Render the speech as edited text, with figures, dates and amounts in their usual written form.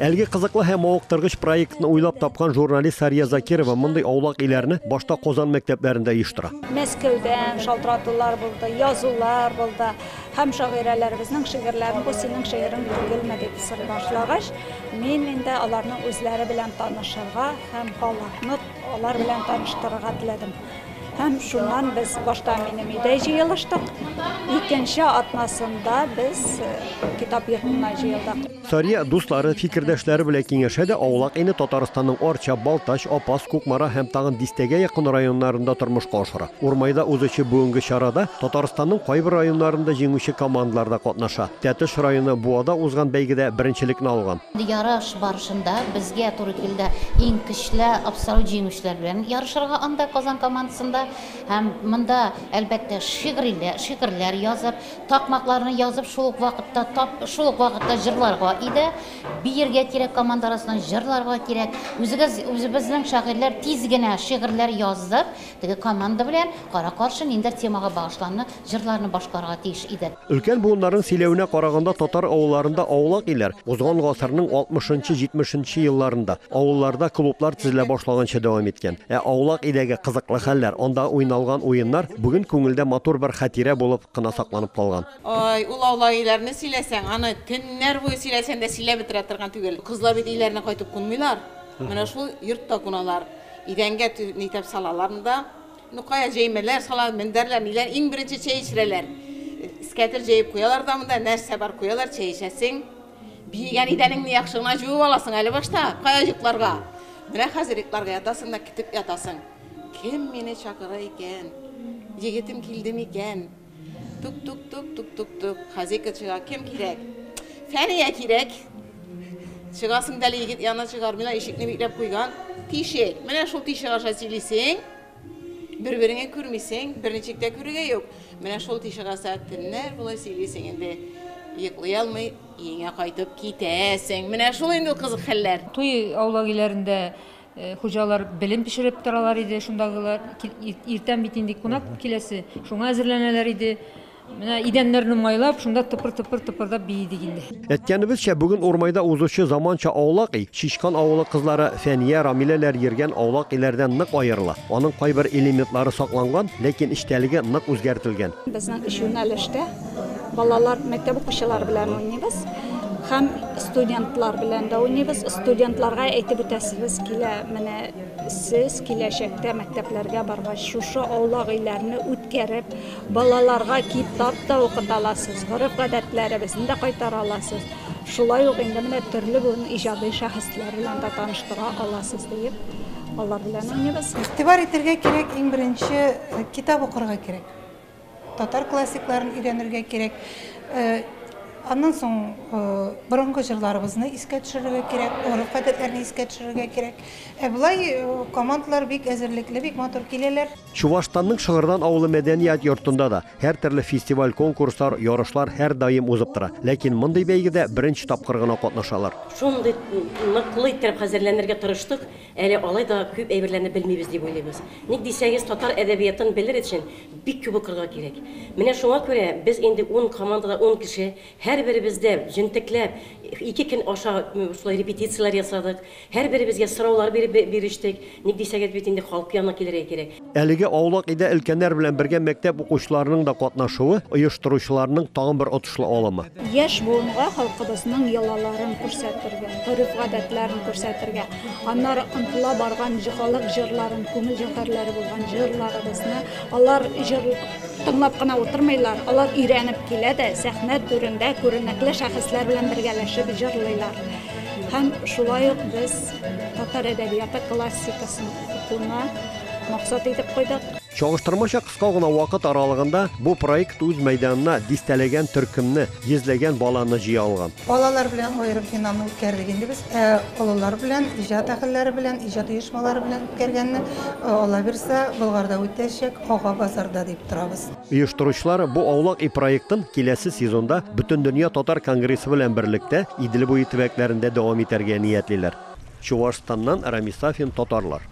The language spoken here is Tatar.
Әлге кызыклы һәм мавыктыргыч проектны уйлап тапкан журналист Сария Закирова мондый аулак иләрне башта Казан мәктәпләрендә оештыра. Мәскәүдән шалтыратулар булды, язулар булды. Һәм шагыйрәләребезнең шигырьләрен бу синең шигырың түгелме дип сорый башлагач, мин инде аларның үзләре белән танышырга һәм халыкны алар белән таныштырырга теләдем. Һәм шуннан без башта минем өйдә җыелыштык. Икенче атнасында без китап йортына җыелдык. Сария дуслары, фикердәшләре белән киңәшә аулак ине Татарстанның Арча, Балтач, Апас, Кукмара һәм тагын дистәгә якын районнарында тормышка ашыра. Урмайда узучы бүгенге чарада Татарстанның кайбер районнарында җиңүче командаларда катнаша. Тәтеш районы Буада узган бәйгедә беренчелекне алган. Ярыш барышында безгә туры килде иң көчле абсолют җиңүчеләр белән ярышырга анда Казан командасында һәм монда әлбәттә шигырьләр язып, такмакларны язып шул ук вакытта җырларга иде. Биергә кирәк команда арасыннан җырларга кирәк. Үзебезнең шагыйрьләр тиз генә шигырьләр язып, теге команда белән кара-каршы ниндер темага багышланган җырларны башкарырга тиеш иде. Өлкән буыннарның сөйләвенә караганда татар авылларында аулак илләр узган гасырның 60-70 елларында авылларда клублар төзелә башлаганча дәвам иткән. Аулак илдәге кызыклы хәлләр, анда уйналган уеннар бүген күңелдә матур бер хатирә булып кына сакланып калган. Ой, ул аулак илләрне сөйләсәң, аны төннәр буе сөйләсәң дә сөйләп бетерә торган түгел. Кызлар бит өйләренә кайтып кунмыйлар. Менә шул йортта куналар. Идәнгә нитеп салаларында, кая җәймәләр салар, мендәрләр, ниләр, иң беренче чәй эчерәләр. Искәтер җәйеп куялар да монда, нәрсә бар куялар, чәй эчәсең. Биегән идәнеңне яхшыгына җуып аласың әле башта, кая йокларга. Менә хәзер йокларга ятасың да китеп ятасың. Кем мине чакыра икән? Егетем килдем икән? Тук. Хәзер чыга кем кирәк? Фәния кирәк. Чыгасың да егет янына чыгармыйлар, ишекне бикләп куйган. Тишек. Менә шул тишек аша сөйлисең, бер-береңне күрмисең, берничектә күрүгә юк. Менә шул тишек аша төннәр булай сөйлисең инде. Йоклый алмый, өеңә кайтып китәсең. Менә шул инде кызык хәлләр. Туй аулак иләрендә хуҗалар белем пешереп торалар иде, шундагылар иртән бит инде кунак киләсе, шуңа әзерләнәләр иде. Менә идәннәрне майлап, шунда тыпыр-тыпырдап биедик инде. Әйткәнебезчә, бүген Урмайда узучы заманча аулак ил, Шишкан авылы кызлары Фәния, Рамиләләр йөргән аулак илләрдән нык аерыла. Аның кайбер элементлары сакланган, ләкин эчтәлеге нык үзгәртелгән. Безнең эш юнәлештә балалар мәктәп укучылары белән уйныйбыз. Һәм студентлар белән дә уйныйбыз. Студентларга әйтеп үтәсебез килә, менә сез киләчәктә мәктәпләргә баргач шушы аулак илләрне үткәреп, балаларга китап та укыта аласыз, гореф-гадәтләребезне дә кайтара аласыз. Шулай ук инде менә төрле бүген иҗади шәхесләр белән дә таныштыра аласыз дип, алар белән уйныйбыз. Игътибар итәргә кирәк, иң беренче китап укырга кирәк. Татар классикларын өйрәнергә кирәк. Аннан соң борынгы җырларыбызны искә төшерергә кирәк, гореф-гадәтләрне искә төшерергә кирәк. Булай командалар бик әзерлекле, бик матур киләләр. Чувашстанның Шыгырдан авылы мәдәният йортында да һәр төрле фестиваль, конкурслар, ярышлар һәр даим узып тора. Ләкин мондый бәйгедә беренче тапкыр гына катнашалар. Шундый ныклы итеп хәзерләнергә тырыштык. Әле алай да күп әйберләрне белмибез дип уйлыйбыз. Ник дисәгез, татар әдәбиятын белер өчен бик күп укырга кирәк. Менә шуңа күрә без инде 10 командада 10 кеше һәр беребездә җентекләп 2 көн аша шулай репетицияләр ясадык. Һәр беребезгә сораулар бирештек. Ник дисәгез, бит инде халык янына килергә кирәк. Әлеге аулак иде өлкәннәр белән бергә мәктәп укучыларының да катнашуы оештыручыларның тагын бер отышлы алымы. Яшь буынга халкыбызның йолаларын күрсәтергә, гореф-гадәтләрен күрсәтергә, аннары ынтыла барган халык җырларын, күңел җәһәрләре булган җырларыбызны алар тыңлап кына утырмыйлар, алар өйрәнеп килә дә сәхнә түрендә күренекле шәхесләр белән бергәләшеп җырлыйлар. Һәм шулай ук без татар әдәбияты классикасын укуна максат итеп куйдык. Чагыштырмача кыска гына вакыт аралыгында бу проект үз мәйданына дистәләгән төркемне, йөзләгән баланы җыя алган. Балалар белән аерым финалны үткәрдек инде без. Олылар белән, иҗат әһелләре белән, иҗат оешмалары белән үткәргәнне Алла бирсә, Болгарда үтәчәк, Ага базарда дип торабыз. Оештыручылар бу аулак ил проектын киләсе сезонда Бөтен дөнья татар конгрессы белән берлектә Идел буе төбәкләрендә дәвам итәргә ниятлиләр. Чувашстаннан Рамис Сафин, татарлар.